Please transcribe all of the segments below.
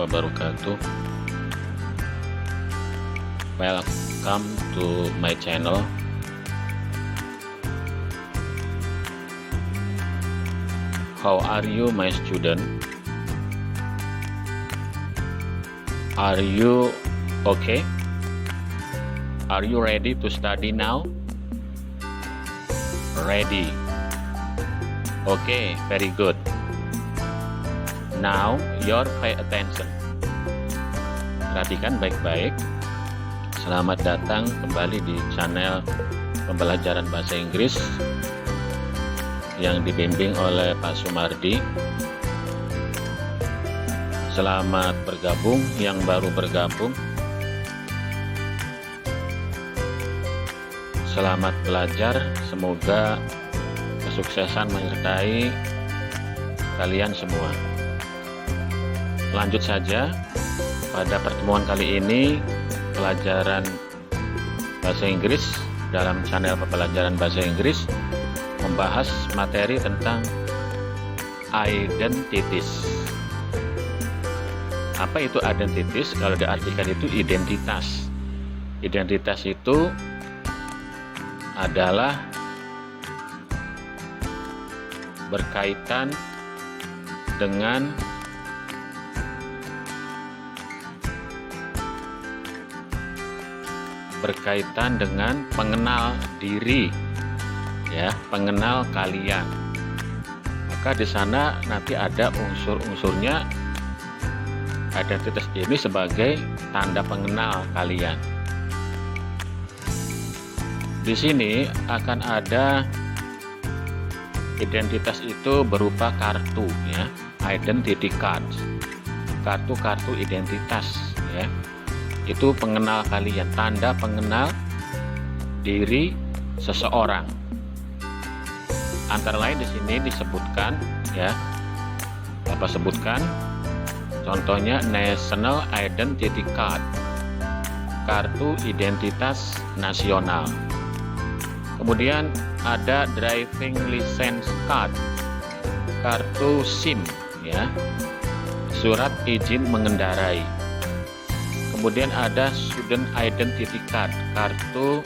wabarakatuh. Welcome to my channel. How are you, my student? Are you okay? Are you ready to study now? Ready. Okay, very good. Now your pay attention. Perhatikan baik-baik. Selamat datang kembali di channel pembelajaran bahasa Inggris yang dibimbing oleh Pak Sumardi. Selamat bergabung yang baru bergabung. Selamat belajar, semoga kesuksesan menyertai kalian semua. Lanjut saja, pada pertemuan kali ini pelajaran bahasa Inggris dalam channel pembelajaran bahasa Inggris membahas materi tentang identities. Apa itu identities? Kalau diartikan itu identitas. Identitas itu adalah berkaitan dengan pengenal diri, ya, pengenal kalian. Maka di sana nanti ada unsur-unsurnya. Identitas ini sebagai tanda pengenal kalian. Di sini akan ada identitas itu berupa kartu, ya, identity cards, kartu-kartu identitas, ya. Itu pengenal kalian, tanda pengenal diri seseorang. Antara lain di sini disebutkan, ya, Bapak sebutkan, contohnya National Identity Card, kartu identitas nasional. Kemudian ada Driving License Card, kartu SIM, ya, surat izin mengendarai. Kemudian ada Student Identity Card, kartu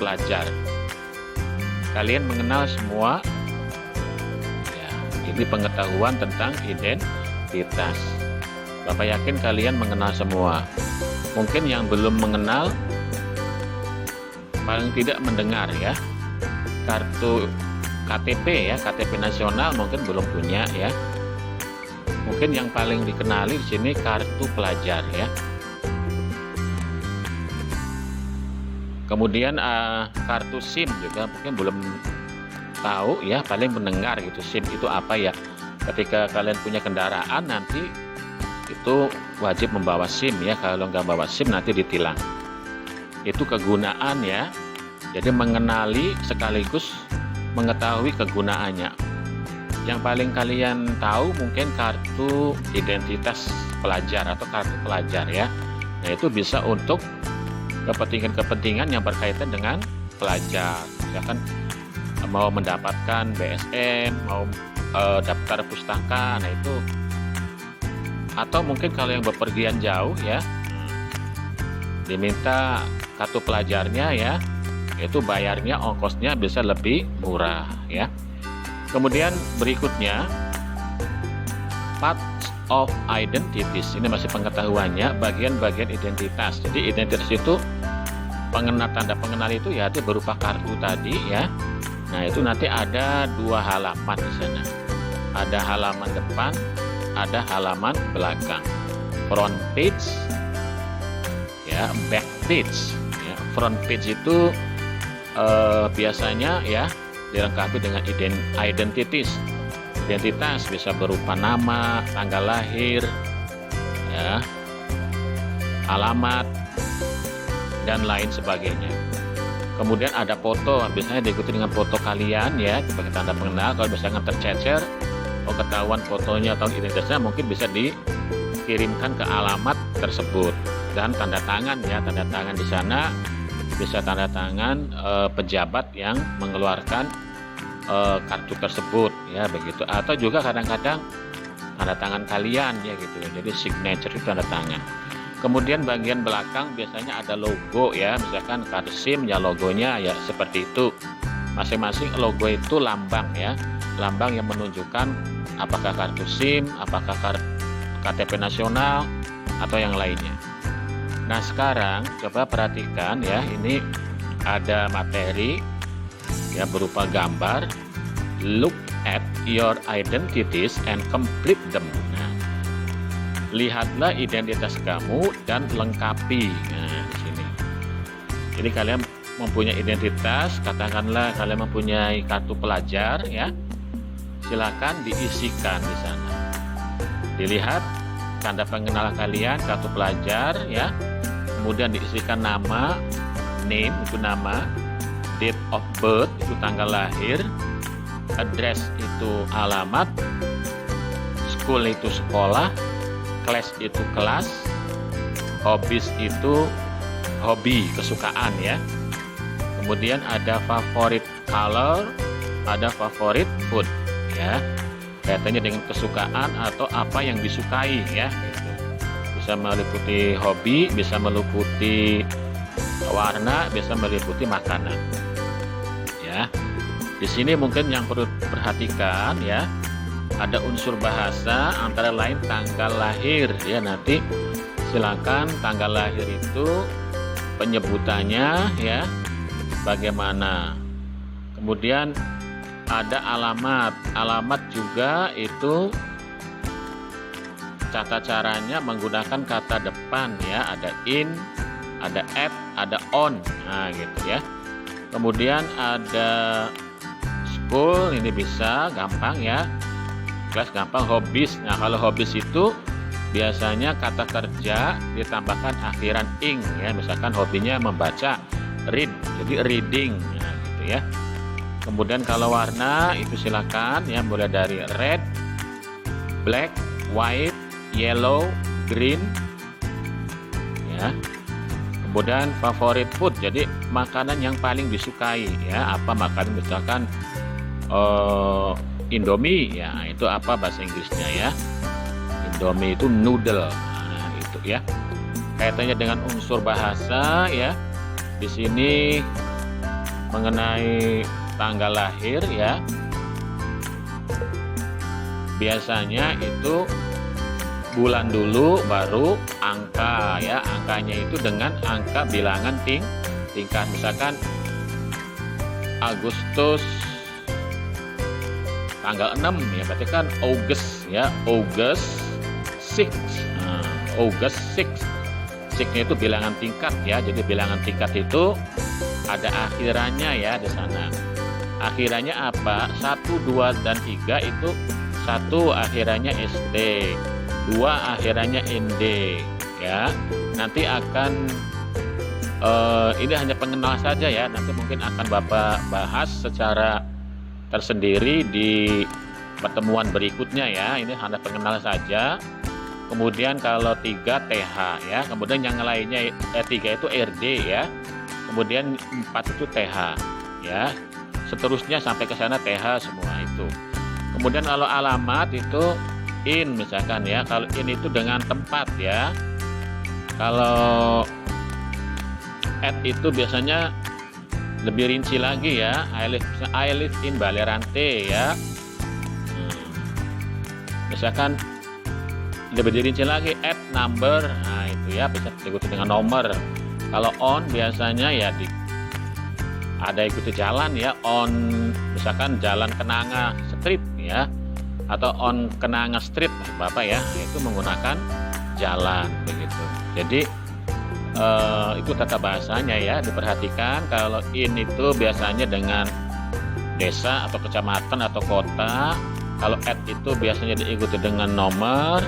pelajar. Kalian mengenal semua, ya, ini pengetahuan tentang identitas. Bapak yakin kalian mengenal semua. Mungkin yang belum mengenal, paling tidak mendengar, ya, kartu KTP, ya, KTP nasional mungkin belum punya, ya. Mungkin yang paling dikenali di sini kartu pelajar, ya. Kemudian kartu SIM juga mungkin belum tahu, ya, paling mendengar gitu. SIM itu apa, ya? Ketika kalian punya kendaraan nanti itu wajib membawa SIM, ya. Kalau nggak bawa SIM nanti ditilang. Itu kegunaan, ya. Jadi mengenali sekaligus mengetahui kegunaannya. Yang paling kalian tahu mungkin kartu identitas pelajar atau kartu pelajar, ya. Nah, itu bisa untuk kepentingan-kepentingan yang berkaitan dengan pelajar. Misalkan mau mendapatkan BSN, mau daftar pustaka, nah itu. Atau mungkin kalau yang bepergian jauh, ya, diminta kartu pelajarnya, ya, itu bayarnya, ongkosnya bisa lebih murah, ya. Kemudian berikutnya parts of identities, ini masih pengetahuannya, bagian-bagian identitas. Jadi identitas itu tanda pengenal itu, ya, itu berupa kartu tadi, ya. Nah, itu nanti ada dua halaman di sana. Ada halaman depan, ada halaman belakang. Front page, ya, back page, ya. Front page itu biasanya, ya, dilengkapi dengan identitas. Identitas bisa berupa nama, tanggal lahir, ya, alamat, dan lain sebagainya. Kemudian ada foto, biasanya diikuti dengan foto kalian, ya, sebagai tanda pengenal. Kalau misalnya tercecer, ketahuan fotonya atau identitasnya, mungkin bisa dikirimkan ke alamat tersebut. Dan tanda tangan, ya, tanda tangan di sana bisa tanda tangan pejabat yang mengeluarkan kartu tersebut, ya, begitu. Atau juga kadang-kadang tanda tangan kalian ya gitu ya. Jadi signature itu tanda tangan. Kemudian bagian belakang biasanya ada logo ya, misalkan kartu SIM ya logonya ya seperti itu. Masing-masing logo itu lambang ya, lambang yang menunjukkan apakah kartu SIM, apakah KTP nasional atau yang lainnya. Nah sekarang coba perhatikan ya, ini ada materi ya berupa gambar. Look at your identities and complete them. Nah, lihatlah identitas kamu dan lengkapi. Nah, di sini. Jadi kalian mempunyai identitas, katakanlah kalian mempunyai kartu pelajar ya. Silakan diisikan di sana. Dilihat tanda pengenal kalian, kartu pelajar ya. Kemudian diisikan nama, name itu nama, date of birth itu tanggal lahir, address itu alamat, school itu sekolah, class itu kelas, hobbies itu hobi, kesukaan ya. Kemudian ada favorite color, ada favorite food ya. Kaitannya dengan kesukaan atau apa yang disukai ya. Gitu. Bisa meliputi hobi, bisa meliputi warna, bisa meliputi makanan. Ya. Di sini mungkin yang perlu perhatikan ya, ada unsur bahasa antara lain tanggal lahir ya. Nanti silakan tanggal lahir itu penyebutannya ya bagaimana. Kemudian ada alamat juga itu tata caranya menggunakan kata depan ya, ada in, ada at, ada on. Nah gitu ya. Kemudian ada school, ini bisa gampang ya, kelas gampang. Hobbies, nah kalau hobbies itu biasanya kata kerja ditambahkan akhiran ing ya, misalkan hobinya membaca, read, jadi reading. Nah gitu ya. Kemudian kalau warna itu silakan ya, mulai dari red, black, white, yellow, green ya. Kemudian favorite food, jadi makanan yang paling disukai ya, apa makanan misalkan Indomie ya, itu apa bahasa Inggrisnya ya, Indomie itu noodle. Nah itu ya, kaitannya dengan unsur bahasa ya. Di sini mengenai tanggal lahir ya, biasanya itu bulan dulu baru angka ya, angkanya itu dengan angka bilangan tingkat. Misalkan Agustus tanggal 6 ya, berarti kan August ya, August 6. Nah, August 6. 6-nya itu bilangan tingkat ya. Jadi bilangan tingkat itu ada akhirannya ya di sana. Akhirannya apa? 1, 2 dan 3 itu 1 akhirannya SD, 2 akhirannya ND ya. Nanti akan ini hanya pengenal saja ya, nanti mungkin akan Bapak bahas secara tersendiri di pertemuan berikutnya ya. Ini hanya pengenal saja. Kemudian kalau 3 TH ya, kemudian yang lainnya 3 itu RD ya, kemudian 4 itu TH ya, seterusnya sampai ke sana TH semua itu. Kemudian kalau alamat itu in misalkan ya, kalau in itu dengan tempat ya. Kalau at itu biasanya lebih rinci lagi ya, I live in Balerante ya. Misalkan lebih dirinci lagi at number, nah itu ya bisa diikuti dengan nomor. Kalau on biasanya ya ada ikuti jalan ya, on misalkan jalan Kenanga Street ya, atau on Kenanga Street Bapak ya, itu menggunakan jalan begitu. Jadi itu tata bahasanya ya, diperhatikan. Kalau in itu biasanya dengan desa atau kecamatan atau kota. Kalau at itu biasanya diikuti dengan nomor,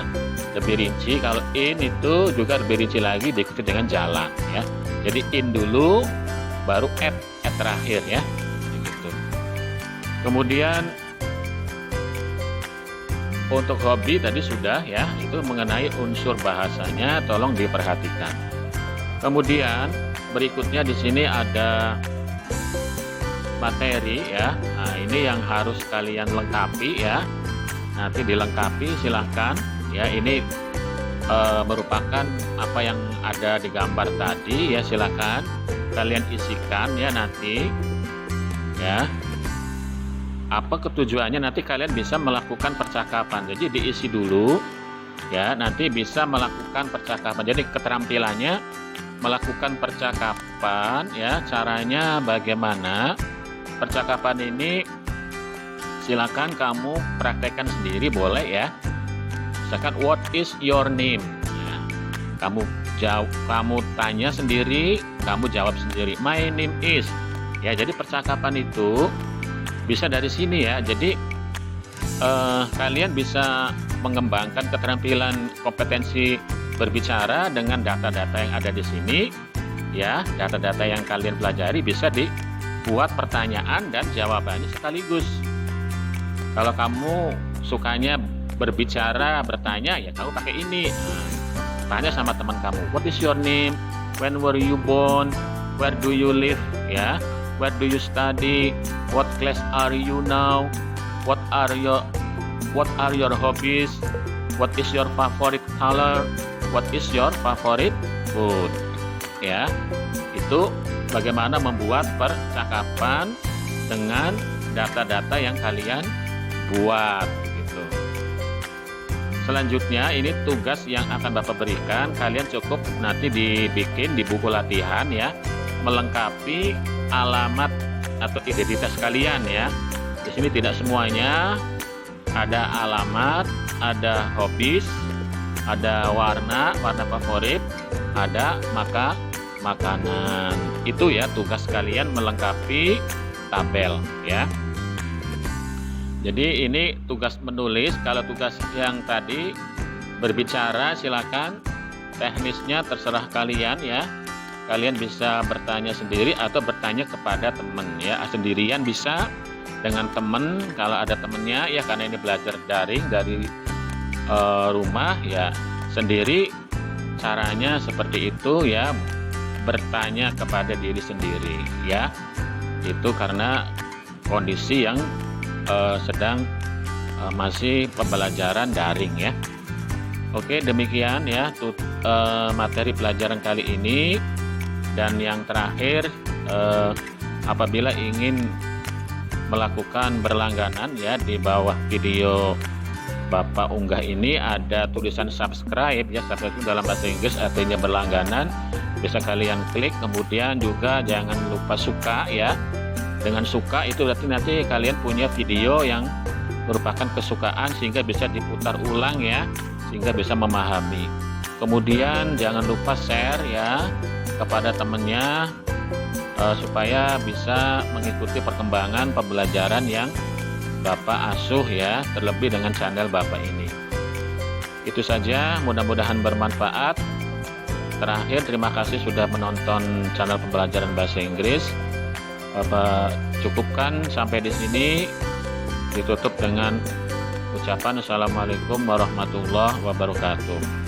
lebih rinci. Kalau in itu juga lebih rinci lagi, diikuti dengan jalan ya. Jadi in dulu baru at terakhir ya gitu. Kemudian untuk hobi tadi sudah ya, itu mengenai unsur bahasanya tolong diperhatikan. Kemudian berikutnya di sini ada materi ya. Nah, ini yang harus kalian lengkapi ya. nanti dilengkapi silahkan ya. Ini merupakan apa yang ada di gambar tadi ya, silahkan kalian isikan ya nanti ya. Apa ketujuannya, nanti kalian bisa melakukan percakapan. Jadi diisi dulu ya, nanti bisa melakukan percakapan. Jadi keterampilannya melakukan percakapan ya. Caranya bagaimana? Percakapan ini silakan kamu praktekkan sendiri, boleh ya. Misalkan what is your name? Nah, kamu tanya sendiri, kamu jawab sendiri. My name is. Ya, jadi percakapan itu bisa dari sini ya. Jadi kalian bisa mengembangkan keterampilan kompetensi berbicara dengan data-data yang ada di sini ya. Data-data yang kalian pelajari bisa dibuat pertanyaan dan jawabannya sekaligus. Kalau kamu sukanya berbicara, bertanya, ya kamu pakai ini. Tanya sama teman kamu, what is your name? When were you born? Where do you live? Ya, where do you study? What class are you now? What are your hobbies? What is your favorite color? What is your favorite food? Ya, itu bagaimana membuat percakapan dengan data-data yang kalian buat gitu. Selanjutnya ini tugas yang akan Bapak berikan, kalian cukup nanti dibikin di buku latihan ya, melengkapi alamat atau identitas kalian ya. Di sini tidak semuanya, ada alamat, ada hobbies, ada warna favorit, ada makanan. Itu ya tugas kalian melengkapi tabel ya. Jadi ini tugas menulis. Kalau tugas yang tadi berbicara silakan, teknisnya terserah kalian ya. Kalian bisa bertanya sendiri atau bertanya kepada teman ya. Sendirian bisa, dengan teman kalau ada temennya ya, karena ini belajar daring dari rumah ya. Sendiri caranya seperti itu ya, bertanya kepada diri sendiri ya. Itu karena kondisi yang sedang masih pembelajaran daring ya. Oke, demikian ya materi pelajaran kali ini. Dan yang terakhir, apabila ingin melakukan berlangganan ya, di bawah video Bapak unggah ini ada tulisan subscribe ya. Subscribe itu dalam bahasa Inggris artinya berlangganan. Bisa kalian klik, kemudian juga jangan lupa suka ya. Dengan suka itu berarti nanti kalian punya video yang merupakan kesukaan sehingga bisa diputar ulang ya, sehingga bisa memahami. Kemudian jangan lupa share ya kepada temannya supaya bisa mengikuti perkembangan pembelajaran yang Bapak asuh ya, terlebih dengan channel Bapak ini. Itu saja, mudah-mudahan bermanfaat. Terakhir, terima kasih sudah menonton channel pembelajaran bahasa Inggris. Bapak cukupkan sampai di sini, ditutup dengan ucapan Assalamualaikum warahmatullahi wabarakatuh.